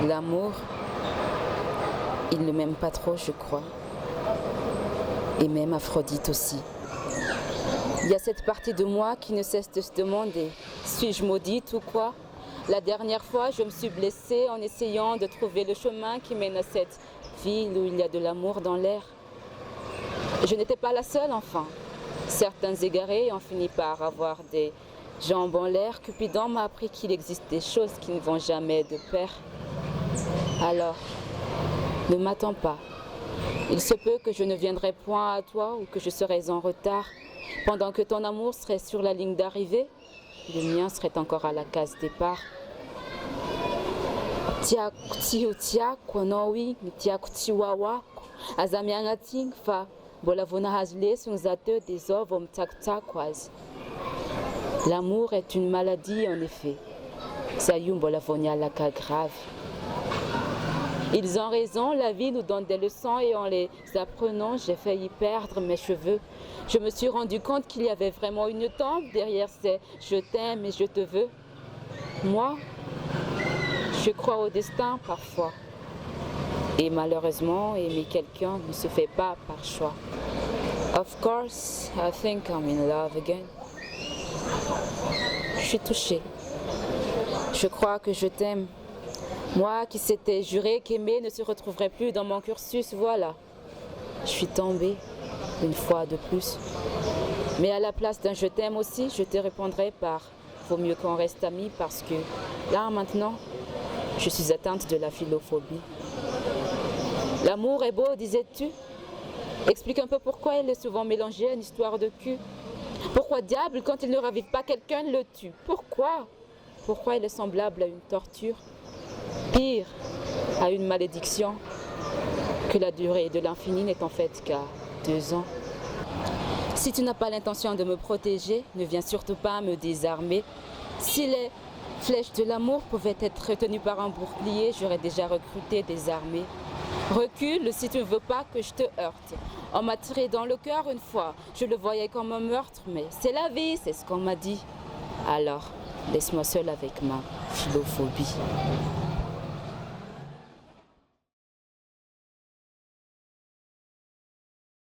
L'amour, il ne m'aime pas trop, je crois. Et même Aphrodite aussi. Il y a cette partie de moi qui ne cesse de se demander, suis-je maudite ou quoi? La dernière fois, je me suis blessée en essayant de trouver le chemin qui mène à cette ville où il y a de l'amour dans l'air. Je n'étais pas la seule, enfin. Certains égarés ont fini par avoir des jambes en l'air. Cupidon m'a appris qu'il existe des choses qui ne vont jamais de pair. Alors, ne m'attends pas. Il se peut que je ne viendrai point à toi ou que je serai en retard. Pendant que ton amour serait sur la ligne d'arrivée, le mien serait encore à la case départ. Tia konowi tia kutiwawa azamiangating fa bola vonahazle sunzate des ovom taktakwas. L'amour est une maladie en effet. Sayum bola vonia laka grave. Ils ont raison, la vie nous donne des leçons et en les apprenant, j'ai failli perdre mes cheveux. Je me suis rendu compte qu'il y avait vraiment une tombe derrière ces « je t'aime et je te veux ». Moi, je crois au destin parfois. Et malheureusement, aimer quelqu'un ne se fait pas par choix. Of course, I think I'm in love again. Je suis touchée. Je crois que je t'aime. Moi qui s'étais juré qu'aimer ne se retrouverait plus dans mon cursus, voilà. Je suis tombée, une fois de plus. Mais à la place d'un je t'aime aussi, je te répondrai par vaut mieux qu'on reste amis parce que là maintenant, je suis atteinte de la philophobie. L'amour est beau, disais-tu? Explique un peu pourquoi il est souvent mélangé à une histoire de cul. Pourquoi diable, quand il ne ravive pas quelqu'un, le tue? Pourquoi? Pourquoi il est semblable à une torture? Pire, à une malédiction, que la durée de l'infini n'est en fait qu'à 2 ans. Si tu n'as pas l'intention de me protéger, ne viens surtout pas me désarmer. Si les flèches de l'amour pouvaient être retenues par un bouclier, j'aurais déjà recruté des armées. Recule si tu ne veux pas que je te heurte. On m'a tiré dans le cœur une fois, je le voyais comme un meurtre, mais c'est la vie, c'est ce qu'on m'a dit. Alors, laisse-moi seule avec ma philophobie.